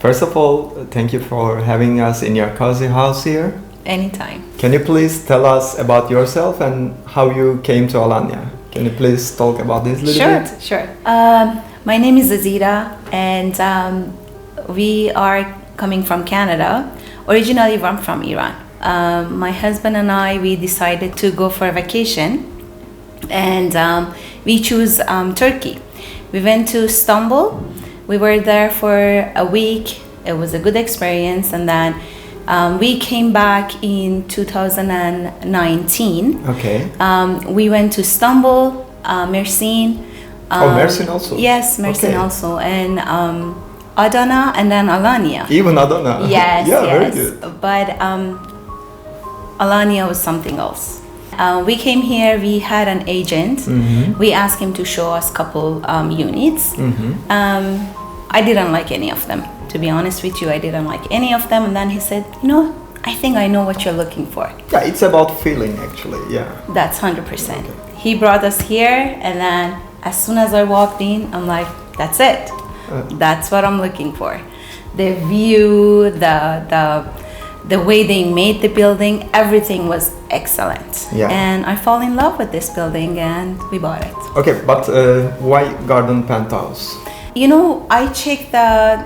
First of all, thank you for having us in your cozy house here. Anytime. Can you please tell us about yourself and how you came to Alanya? Can you please talk about this a little bit? Sure. My name is Azita, and we are coming from Canada. Originally, I'm from Iran. My husband and I, we decided to go for a vacation, and we choose Turkey. We went to Istanbul. We were there for a week. It was a good experience, and then we came back in 2019. Okay. We went to Istanbul, Mersin. Mersin also? Yes, Mersin also. And Adana, and then Alanya. Even Adana? Yes, yeah, yes. Very good. But Alanya was something else. We came here, we had an agent. Mm-hmm. We asked him to show us a couple units. Mm-hmm. I didn't like any of them. To be honest with you, I didn't like any of them. And then he said, I think I know what you're looking for. Yeah, it's about feeling actually, yeah. That's 100%. Okay. He brought us here, and then as soon as I walked in, I'm like, that's it. That's what I'm looking for. The view, the way they made the building, everything was excellent. Yeah. And I fall in love with this building, and we bought it. Okay, but why Garden Penthouse? I checked the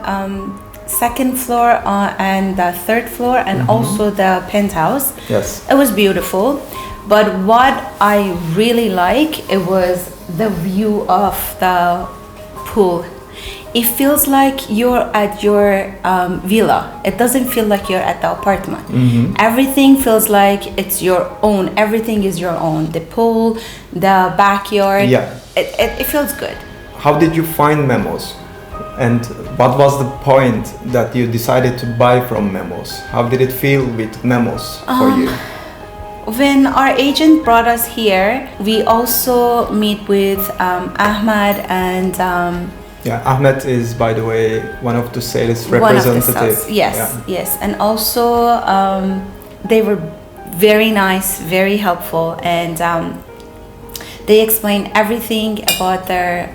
second floor and the third floor, and also the penthouse. Yes. It was beautiful, but what I really like, it was the view of the pool. It feels like you're at your villa. It doesn't feel like you're at the apartment. Mm-hmm. Everything feels like it's your own. Everything is your own. The pool, the backyard. Yeah. It feels good. How did you find Memos? And what was the point that you decided to buy from Memos? How did it feel with Memos for you? When our agent brought us here, we also meet with Ahmad and Ahmed is, by the way, one of the sales one of the representatives. sales. Yes. And also they were very nice, very helpful, and they explained everything about their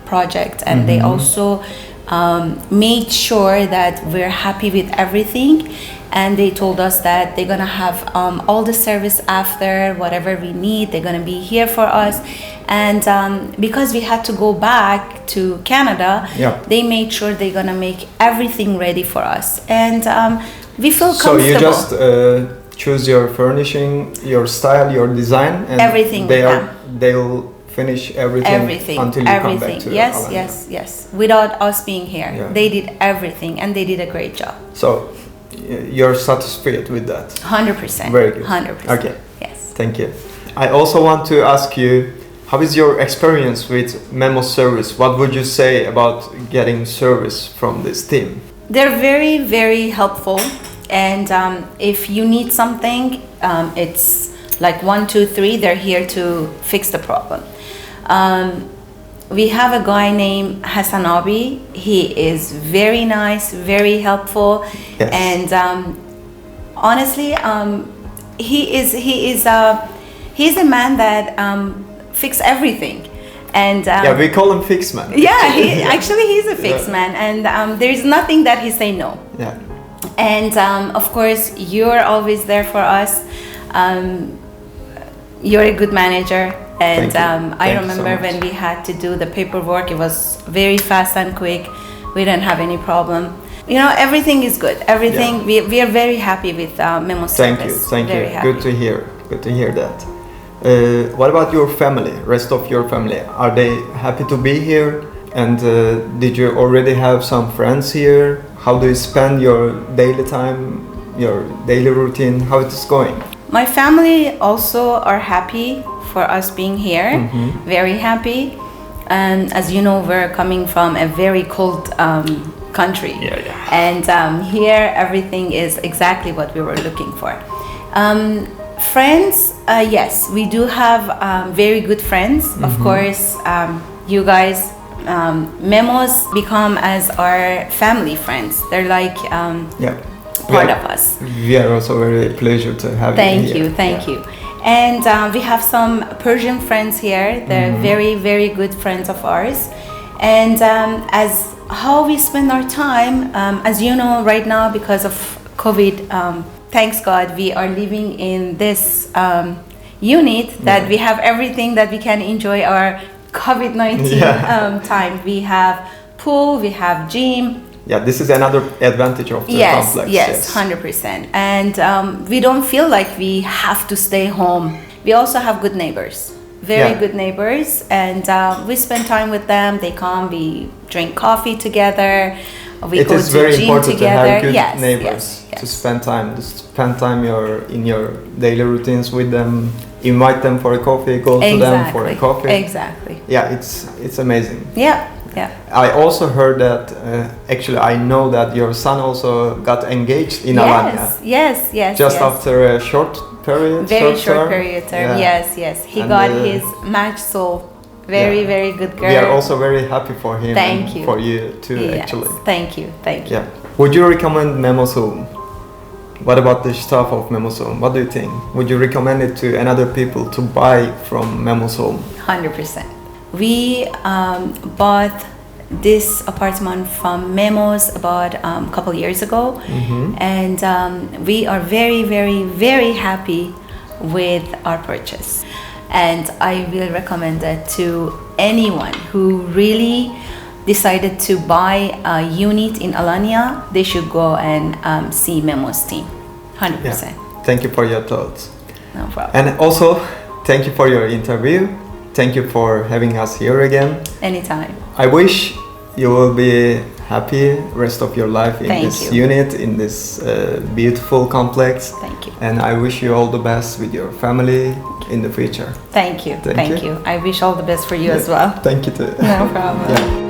project, and they also made sure that we're happy with everything. And they told us that they're gonna have all the service after, whatever we need, they're gonna be here for us. And because we had to go back to Canada, they made sure they're gonna make everything ready for us. And we feel comfortable. So you just choose your furnishing, your style, your design, and everything they'll finish everything until you come back to Alanya. Yes. Without us being here, they did everything, and they did a great job. So you're satisfied with that? 100%. Very good. 100%. Okay. Yes. Thank you. I also want to ask you, how is your experience with Memos Service? What would you say about getting service from this team? They're very, very helpful. And if you need something, it's like 1, 2, 3, they're here to fix the problem. We have a guy named Hassan Abi. He is very nice, very helpful. Yes. And honestly, he's a man that fix everything. And we call him Fix Man. Yeah, he's a fix man, and there's nothing that he say no. Yeah. And of course, you're always there for us. You're a good manager, and I remember when we had to do the paperwork, it was very fast and quick. We didn't have any problem. Everything is good. Everything, we are very happy with Memos Service. Thank you. Good to hear that. What about your family, rest of your family? Are they happy to be here? And did you already have some friends here? How do you spend your daily time, your daily routine? How it is going? My family also are happy for us being here, very happy. And as you know, we're coming from a very cold country. And here, everything is exactly what we were looking for. Friends, yes, we do have very good friends. Of course, you guys, Memos become as our family friends. They're like part of us. We are also very pleased to have you here. Thank you. And we have some Persian friends here. They're very, very good friends of ours. And as how we spend our time, as you know, right now because of COVID, thanks God, we are living in this unit that we have everything that we can enjoy our COVID-19 time. We have pool, we have gym. Yeah, this is another advantage of the complex. Yes, 100%. And we don't feel like we have to stay home. We also have good neighbors, very good neighbors, and we spend time with them. They come, we drink coffee together, we go to is very gym important together. to have good neighbors to spend time in your daily routines with them. Invite them for a coffee, go to them for a coffee. Exactly. Yeah, it's amazing. Yeah. I also heard that, actually I know that your son also got engaged in Alanya. Yes. Just after a short period. Very short period term. Yes. He got his match, so very good girl. We are also very happy for him. Thank you. For you too, actually. Thank you. Yeah. Would you recommend Memoshome? What about the staff of Memoshome? What do you think? Would you recommend it to another people to buy from Memoshome? 100%. We bought this apartment from Memos about a couple years ago, and we are very happy with our purchase. And I will recommend it to anyone who really decided to buy a unit in Alanya. They should go and see Memos team. 100%. Yeah. Thank you for your thoughts. No problem. And also, thank you for your interview. Thank you for having us here again. Anytime. I wish you will be happy rest of your life in this unit, in this beautiful complex. Thank you. And I wish you all the best with your family in the future. Thank you. I wish all the best for you as well. Thank you too. No problem.